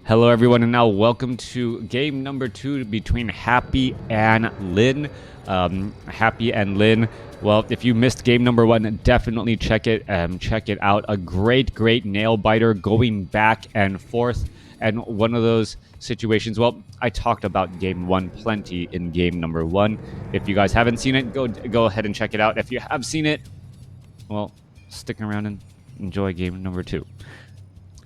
Hello everyone, and now welcome to game number 2 between Happy and Lynn. Happy and Lynn. Well, if you missed game number 1, definitely check it out. A great nail biter going back and forth. And one of those situations, well, I talked about game 1 plenty in game number 1. If you guys haven't seen it, go ahead and check it out. If you have seen it, well, stick around and enjoy game number 2.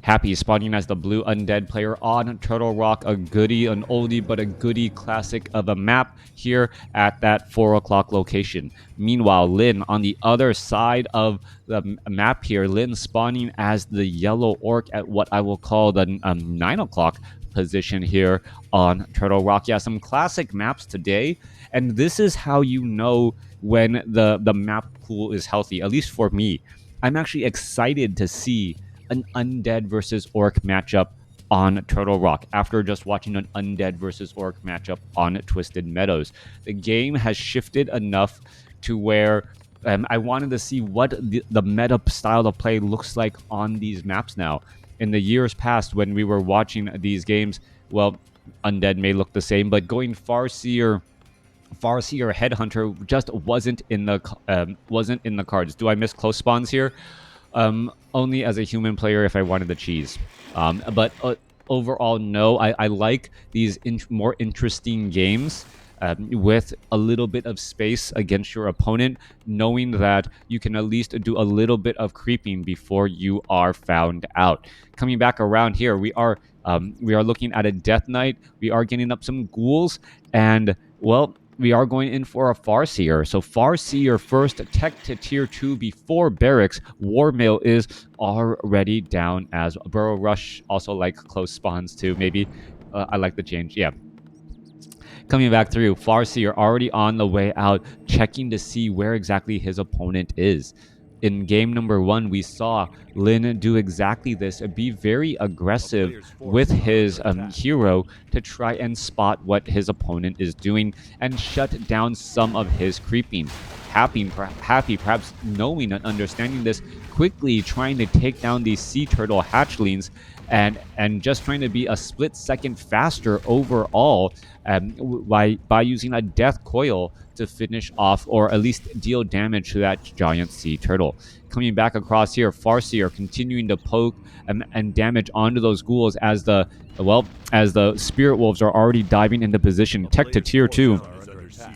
Happy spawning as the blue undead player on Turtle Rock, a goodie, an oldie but a goodie classic of a map here at that 4 o'clock location. Meanwhile, Lynn on the other side of the map here, Lynn spawning as the yellow orc at what I will call the 9 o'clock position here on Turtle Rock. Yeah, some classic maps today, and this is how you know when the map pool is healthy, at least for me. I'm actually excited to see an undead versus orc matchup on Turtle Rock after just watching an undead versus orc matchup on Twisted Meadows. The game has shifted enough to where I wanted to see what the meta style of play looks like on these maps now. In the years past, when we were watching these games, well, undead may look the same, but going Farseer Headhunter just wasn't in the cards. Do I miss close spawns here? Only as a human player if I wanted the cheese. But overall, no. I like these more interesting games with a little bit of space against your opponent, knowing that you can at least do a little bit of creeping before you are found out. Coming back around here, we are looking at a Death Knight. We are getting up some ghouls, and well, we are going in for a Farseer. So Farseer first, tech to tier 2 before barracks. Warmail is already down as Burrow Rush. Also like close spawns too. Maybe I like the change. Yeah. Coming back through, Farseer already on the way out, checking to see where exactly his opponent is. In game number 1, we saw Lynn do exactly this, be very aggressive with his hero to try and spot what his opponent is doing and shut down some of his creeping. Happy perhaps knowing and understanding this, quickly trying to take down these sea turtle hatchlings and just trying to be a split second faster overall by using a death coil to finish off or at least deal damage to that giant sea turtle. Coming back across here, Farseer continuing to poke and damage onto those ghouls as the spirit wolves are already diving into position. Tech to tier 2.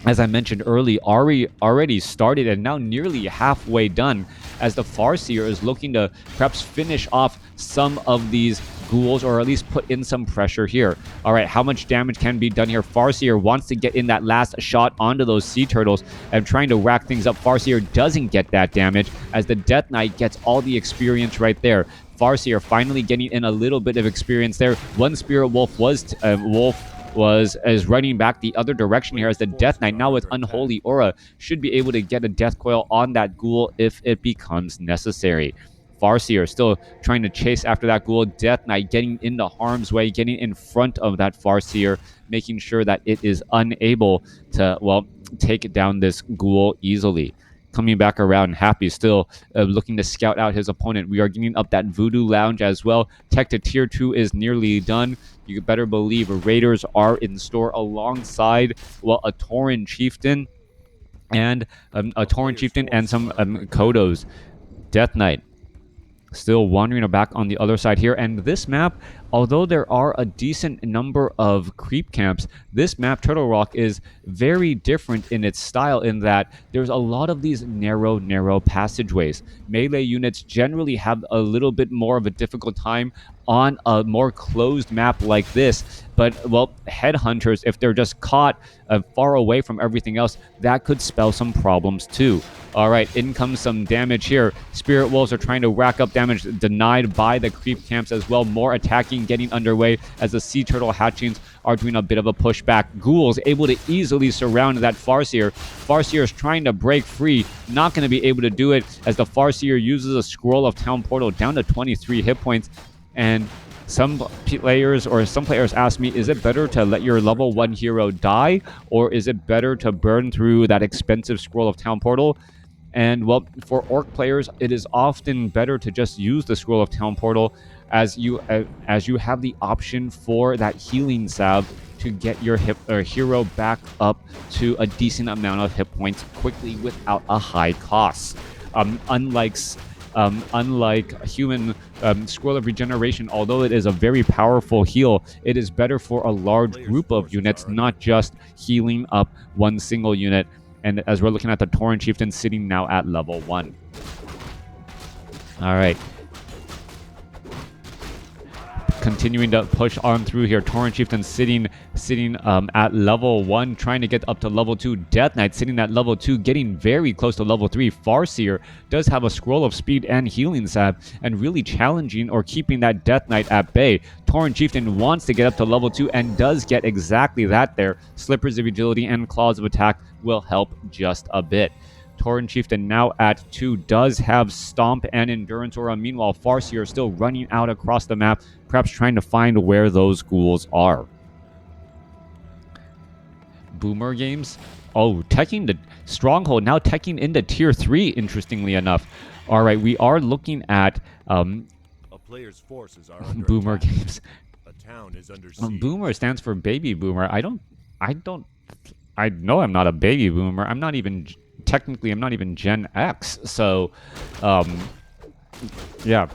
As I mentioned already started and now nearly halfway done, as the Farseer is looking to perhaps finish off some of these ghouls or at least put in some pressure here. All right, how much damage can be done here? Farseer wants to get in that last shot onto those sea turtles and trying to rack things up. Farseer doesn't get that damage as the Death Knight gets all the experience right there. Farseer finally getting in a little bit of experience there. One Spirit Wolf is running back the other direction here as the Death Knight, now with Unholy Aura, should be able to get a Death Coil on that ghoul if it becomes necessary. Farseer still trying to chase after that ghoul. Death Knight getting into harm's way, getting in front of that Farseer, making sure that it is unable to, well, take down this ghoul easily. Coming back around, Happy still looking to scout out his opponent. We are getting up that Voodoo Lounge as well. Tech to tier 2 is nearly done. You better believe Raiders are in store alongside, well, a Tauren Chieftain and some Kodos. Death Knight still wandering back on the other side here. And this map, although there are a decent number of creep camps, this map, Turtle Rock, is very different in its style in that there's a lot of these narrow passageways. Melee units generally have a little bit more of a difficult time on a more closed map like this. But, well, headhunters, if they're just caught far away from everything else, that could spell some problems too. All right, in comes some damage here. Spirit Wolves are trying to rack up damage, denied by the creep camps as well. More attacking getting underway as the sea turtle hatchings are doing a bit of a pushback. Ghouls able to easily surround that Farseer. Farseer is trying to break free, not going to be able to do it as the Farseer uses a Scroll of Town Portal down to 23 hit points. And some players ask me, is it better to let your level 1 hero die, or is it better to burn through that expensive Scroll of Town Portal? And, well, for Orc players, it is often better to just use the Scroll of Town Portal as you have the option for that healing salve to get your hero back up to a decent amount of hit points quickly without a high cost. Unlike human Scroll of Regeneration, although it is a very powerful heal, it is better for a large group of units, not just healing up one single unit. And as we're looking at the Tauren Chieftain sitting now at level 1. All right. Continuing to push on through here. Tauren Chieftain sitting at level 1, trying to get up to level 2. Death Knight sitting at level 2, getting very close to level 3. Farseer does have a Scroll of Speed and Healing Salve, and really challenging or keeping that Death Knight at bay. Tauren Chieftain wants to get up to level 2 and does get exactly that there. Slippers of Agility and Claws of Attack will help just a bit. Tauren Chieftain now at 2 does have Stomp and Endurance Aura. Meanwhile, Farseer still running out across the map, perhaps trying to find where those ghouls are. Boomer Games. Oh, teching the Stronghold, now teching into Tier 3, interestingly enough. All right, we are looking at a player's forces are under Boomer attack. Games. A town is under siege. Boomer stands for Baby Boomer. I know I'm not a Baby Boomer. I'm not even... Technically, I'm not even Gen X, so, yeah.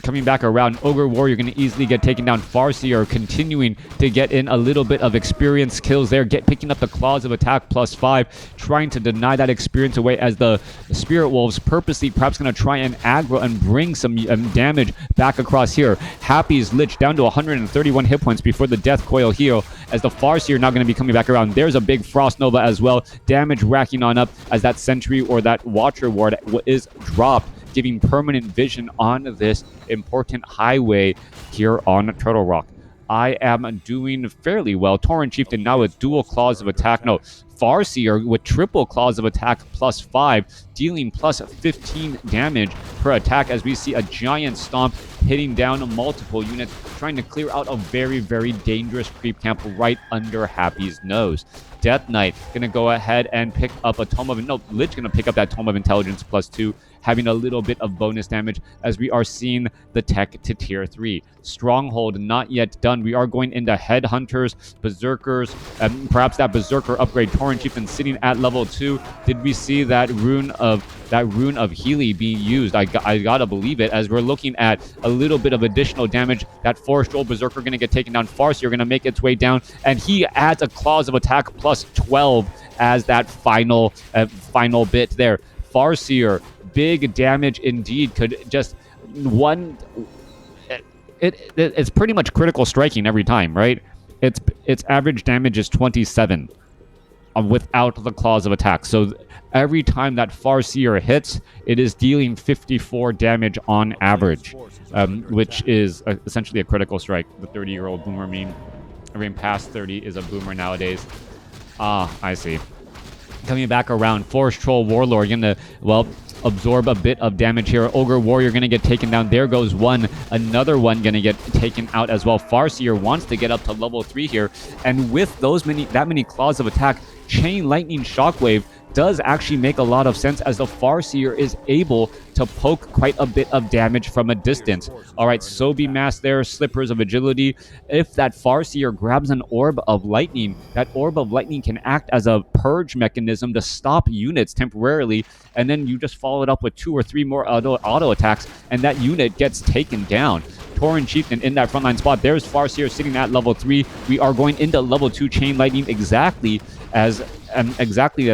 Coming back around, Ogre Warrior going to easily get taken down. Farseer continuing to get in a little bit of experience kills there, picking up the Claws of Attack +5, trying to deny that experience away as the Spirit Wolves purposely perhaps going to try and aggro and bring some damage back across here. Happy's Lich down to 131 hit points before the Death Coil heal, as the Farseer now going to be coming back around. There's a big Frost Nova as well. Damage racking on up as that Sentry or that Watcher Ward is dropped, giving permanent vision on this important highway here on Turtle Rock. I am doing fairly well. Tauren Chieftain now with dual Claws of Attack. No, Farseer with triple Claws of Attack +5, dealing +15 damage per attack as we see a giant stomp hitting down multiple units, trying to clear out a very, very dangerous creep camp right under Happy's nose. Death Knight going to go ahead and pick up a Tome of... No, Lich going to pick up that Tome of Intelligence +2, having a little bit of bonus damage as we are seeing the tech to Tier 3. Stronghold not yet done. We are going into Headhunters, Berserkers, and perhaps that Berserker upgrade. Tauren Chieftain sitting at level 2. Did we see that rune of Healy being used? I gotta believe it, as we're looking at a little bit of additional damage. That Forest Troll Berserker going to get taken down. Farseer going to make its way down, and he adds a Claws of Attack +12 as that final bit there. Farseer, big damage indeed. Could just one... It's pretty much critical striking every time, right? Its average damage is 27 without the Claws of Attack. So every time that Farseer hits, it is dealing 54 damage on average, which is essentially a critical strike. The 30-year-old boomer meme. Everything past 30 is a boomer nowadays. Ah, I see. Coming back around, Forest Troll Warlord going to, well, absorb a bit of damage here. Ogre Warrior going to get taken down. There goes one. Another one going to get taken out as well. Farseer wants to get up to level 3 here. And with that many Claws of Attack, Chain Lightning Shockwave does actually make a lot of sense, as the Farseer is able to poke quite a bit of damage from a distance. All right, Sobe Mask there, Slippers of Agility. If that Farseer grabs an Orb of Lightning, that Orb of Lightning can act as a purge mechanism to stop units temporarily, and then you just follow it up with 2 or 3 more auto attacks, and that unit gets taken down. Tauren Chieftain in that frontline spot. There's Farseer sitting at level 3. We are going into level 2 Chain Lightning exactly as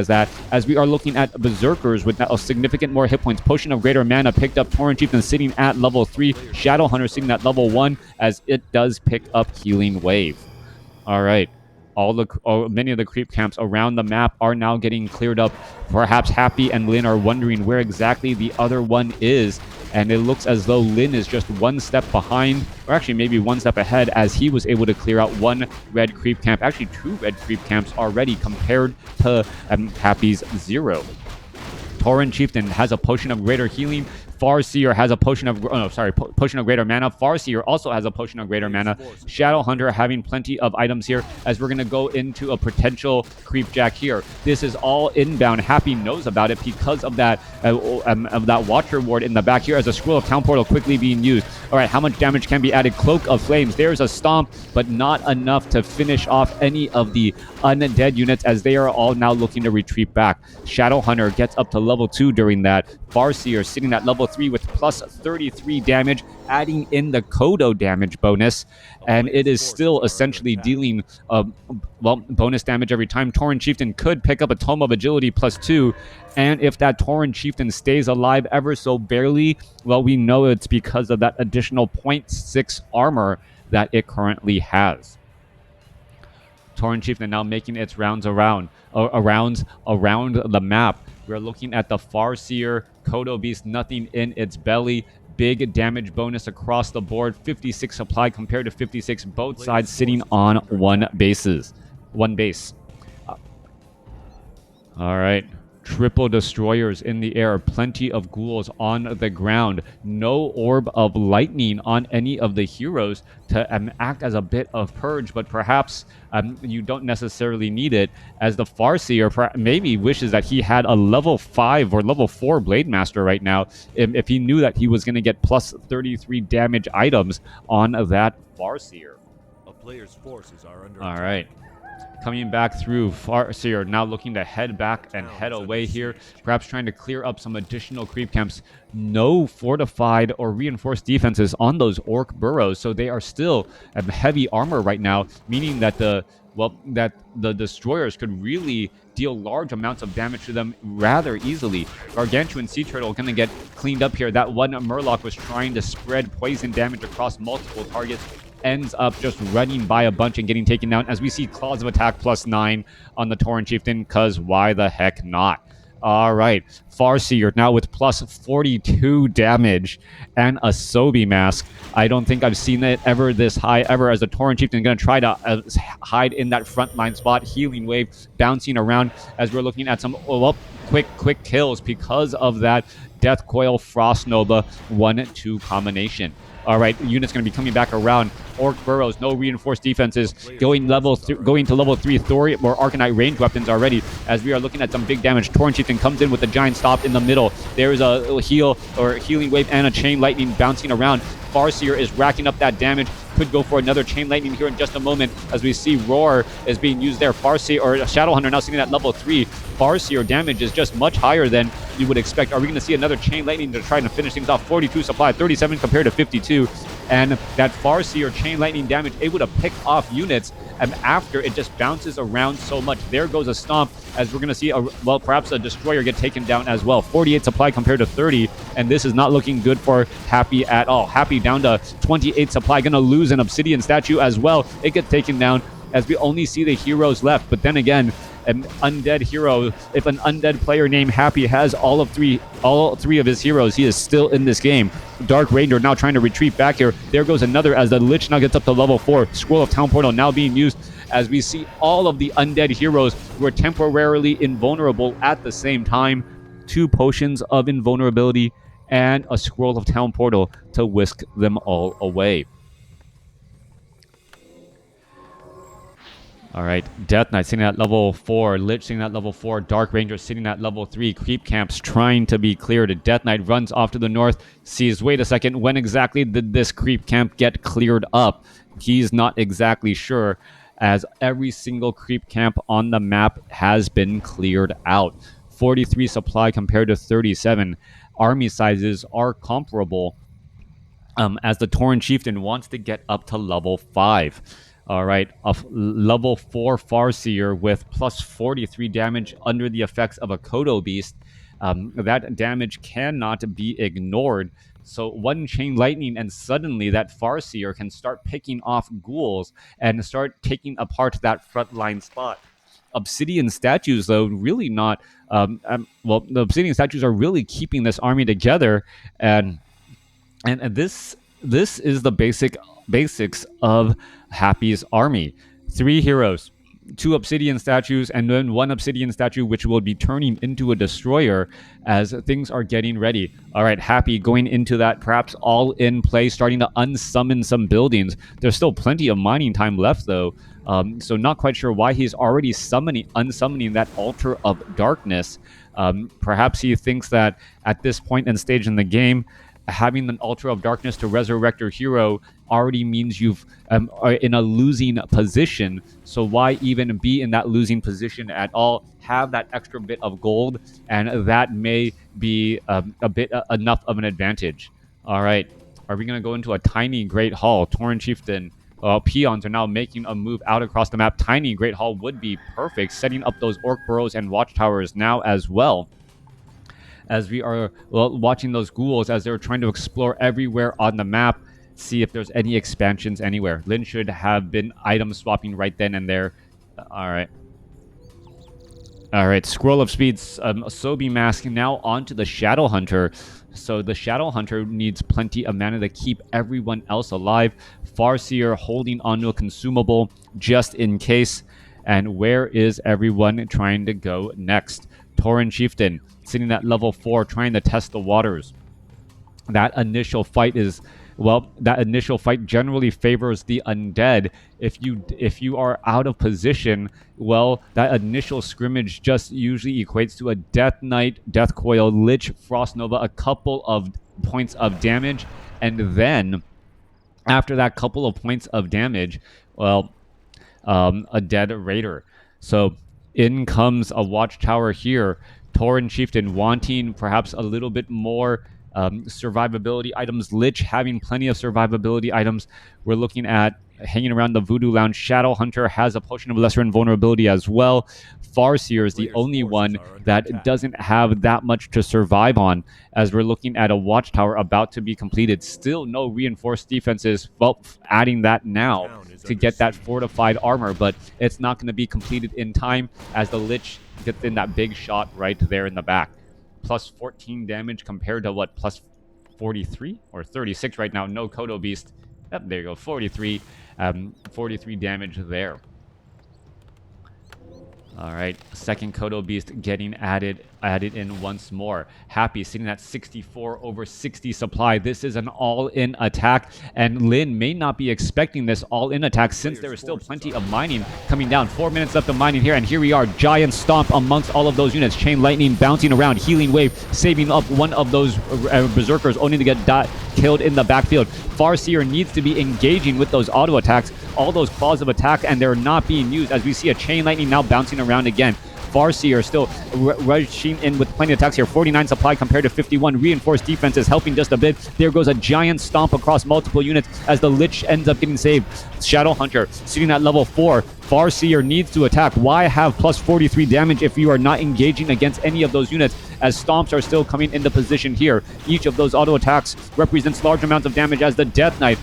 that, as we are looking at Berserkers with a significant more hit points. Potion of Greater Mana picked up. Tauren Chieftain sitting at level 3. Shadowhunter sitting at level 1, as it does pick up Healing Wave. All right. Many of the creep camps around the map are now getting cleared up. Perhaps Happy and Lynn are wondering where exactly the other one is, and it looks as though Lynn is just one step behind, or actually maybe one step ahead, as he was able to clear out one red creep camp, actually 2 red creep camps already, compared to Happy's 0. Tauren Chieftain has a Potion of Greater Healing. Farseer has a potion of potion of greater mana. Farseer also has a potion of greater mana. Shadow Hunter having plenty of items here as we're gonna go into a potential creep jack here. This is all inbound. Happy knows about it because of that Watcher Ward in the back here as a Scroll of Town Portal quickly being used. All right, how much damage can be added? Cloak of Flames. There's a stomp, but not enough to finish off any of the undead units as they are all now looking to retreat back. Shadow Hunter gets up to level 2 during that. Farseer sitting at level 3 with plus 33 damage, adding in the Kodo damage bonus, and it is still essentially dealing bonus damage every time. Tauren Chieftain could pick up a Tome of Agility plus 2, and if that Tauren Chieftain stays alive ever so barely, well, we know it's because of that additional 0.6 armor that it currently has. Tauren Chieftain now making its rounds around the map. We're looking at the Farseer Kodo Beast, nothing in its belly. Big damage bonus across the board. 56 supply compared to 56. Both sides sitting on one base. All right. Triple destroyers in the air, plenty of ghouls on the ground, no orb of lightning on any of the heroes to act as a bit of purge, but perhaps you don't necessarily need it, as the Farseer maybe wishes that he had a level 5 or level 4 Blade Master right now if he knew that he was going to get plus 33 damage items on that Farseer. A player's forces are under All right. Coming back through, Farseer now looking to head back and head away here, perhaps trying to clear up some additional creep camps. No fortified or reinforced defenses on those orc burrows, so they are still heavy armor right now, meaning that the destroyers could really deal large amounts of damage to them rather easily. Gargantuan Sea Turtle going to get cleaned up here. That one Murloc was trying to spread poison damage across multiple targets, ends up just running by a bunch and getting taken down as we see Claws of Attack plus 9 on the Tauren Chieftain, because why the heck not? All right, Farseer now with plus 42 damage and a Sobi Mask. I don't think I've seen it ever this high ever, as the Tauren Chieftain is going to try to hide in that frontline spot. Healing Wave bouncing around as we're looking at some quick kills because of that Death Coil Frost Nova 1-2 combination. All right, units going to be coming back around. Orc burrows, no reinforced defenses. Going to level 3 Thor or Arcanite range weapons already, as we are looking at some big damage. Tauren Chieftain comes in with a giant stop in the middle. There's a healing wave and a chain lightning bouncing around. Farseer is racking up that damage. Could go for another chain lightning here in just a moment, as we see Roar is being used there. Farseer or Shadow Hunter now sitting at level 3. Farseer damage is just much higher than you would expect. Are we going to see another chain lightning to try to finish things off? 42 supply, 37 compared to 52. And that Farseer chain lightning damage able to pick off units, and after it just bounces around so much. There goes a stomp, as we're going to see perhaps a destroyer get taken down as well. 48 supply compared to 30, and this is not looking good for Happy at all. Happy down to 28 supply, going to lose an Obsidian statue as well. It gets taken down as we only see the heroes left. But then again, an undead hero, if an undead player named Happy has all three of his heroes, he is still in this game. Dark Ranger now trying to retreat back here. There goes another, as the Lich now gets up to level 4. Scroll of Town Portal now being used, as we see all of the undead heroes who are temporarily invulnerable at the same time. 2 potions of invulnerability and a Scroll of Town Portal to whisk them all away. All right, Death Knight sitting at level 4, Lich sitting at level 4, Dark Ranger sitting at level 3, creep camps trying to be cleared. Death Knight runs off to the north, sees, wait a second, when exactly did this creep camp get cleared up? He's not exactly sure, as every single creep camp on the map has been cleared out. 43 supply compared to 37. Army sizes are comparable, as the Tauren Chieftain wants to get up to level 5. All right, a level 4 Farseer with plus 43 damage under the effects of a Kodo Beast. That damage cannot be ignored. So one chain lightning and suddenly that Farseer can start picking off ghouls and start taking apart that frontline spot. Obsidian statues, though, really not... the Obsidian statues are really keeping this army together, and this is the basics of Happy's army. 3 heroes, 2 obsidian statues, and then 1 obsidian statue, which will be turning into a destroyer as things are getting ready. All right, Happy going into that perhaps all in play, starting to unsummon some buildings. There's still plenty of mining time left, though. So not quite sure why he's already unsummoning that altar of darkness. Perhaps he thinks that at this point and stage in the game, having an altar of darkness to resurrect your hero already means you've are in a losing position. So why even be in that losing position at all? Have that extra bit of gold, and that may be a bit enough of an advantage. All right, are we going to go into a tiny Great Hall? Tauren Chieftain. Peons are now making a move out across the map. Tiny Great Hall would be perfect, setting up those Orc Burrows and Watchtowers now as well, as we are watching those ghouls as they're trying to explore everywhere on the map, see if there's any expansions anywhere. Lin should have been item swapping right then and there. All right. All right, Scroll of Speeds, Sobi Mask now onto the Shadow Hunter. So the Shadow Hunter needs plenty of mana to keep everyone else alive. Farseer holding onto a consumable just in case. And where is everyone trying to go next? Tauren Chieftain sitting at level 4 trying to test the waters. That initial fight generally favors the undead. If you are out of position, well, that initial scrimmage just usually equates to a Death Knight, Death Coil, Lich, Frost Nova, a couple of points of damage, and then after that couple of points of damage, well, a dead raider. So in comes a Watchtower here. Tauren Chieftain wanting perhaps a little bit more survivability items. Lich having plenty of survivability items. We're looking at hanging around the Voodoo Lounge. Shadow Hunter has a Potion of Lesser Invulnerability as well. Farseer is the only one that doesn't have that much to survive on, as we're looking at a Watchtower about to be completed. Still no reinforced defenses. Well, adding that now to get that fortified armor, but it's not going to be completed in time as the Lich gets in that big shot right there in the back. Plus 14 damage compared to what, plus 43 or 36 right now. No Kodo Beast. Yep, there you go, 43. 43 damage there. All right, second Kodo Beast getting added in once more. Happy sitting at 64 over 60 supply. This is an all-in attack, and Lin may not be expecting this all-in attack since there is still plenty of mining coming down. 4 minutes left of mining here, and here we are. Giant Stomp amongst all of those units. Chain Lightning bouncing around. Healing Wave saving up one of those Berserkers, only to get killed in the backfield. Farseer needs to be engaging with those auto attacks, all those claws of attack, and they're not being used as we see a Chain Lightning now bouncing around again. Farseer still rushing in with plenty of attacks here. 49 supply compared to 51. Reinforced defense is helping just a bit. There goes a giant stomp across multiple units as the Lich ends up getting saved. Shadow Hunter sitting at level 4. Farseer needs to attack. Why have plus 43 damage if you are not engaging against any of those units, as stomps are still coming into position here. Each of those auto attacks represents large amounts of damage as the Death Knight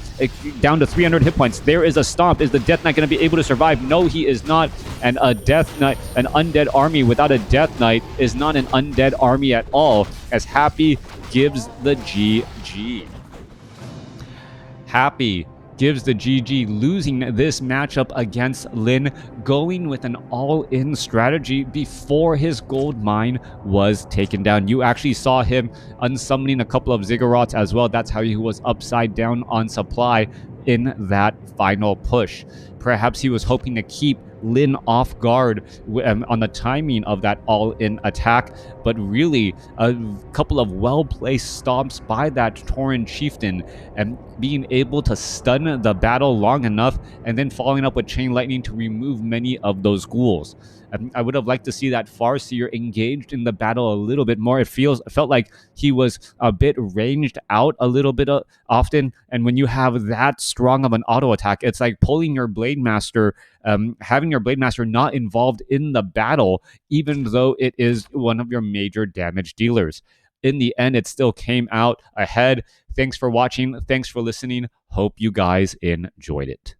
down to 300 hit points. There is a stomp. Is the Death Knight going to be able to survive? No, he is not. And a Death Knight, an undead army without a Death Knight is not an undead army at all, as Happy gives the GG. Happy gives the GG, losing this matchup against Lin, going with an all-in strategy before his gold mine was taken down. You actually saw him unsummoning a couple of Ziggurats as well. That's how he was upside down on supply in that final push. Perhaps he was hoping to keep Lin off guard on the timing of that all-in attack, but really a couple of well-placed stomps by that Tauren Chieftain and being able to stun the battle long enough and then following up with Chain Lightning to remove many of those ghouls. I would have liked to see that Farseer engaged in the battle a little bit more. It felt like he was a bit ranged out a little bit often, and when you have that strong of an auto attack, it's like pulling your Blade Master, having your Blade Master not involved in the battle, even though it is one of your major damage dealers. In the end, it still came out ahead. Thanks for watching. Thanks for listening. Hope you guys enjoyed it.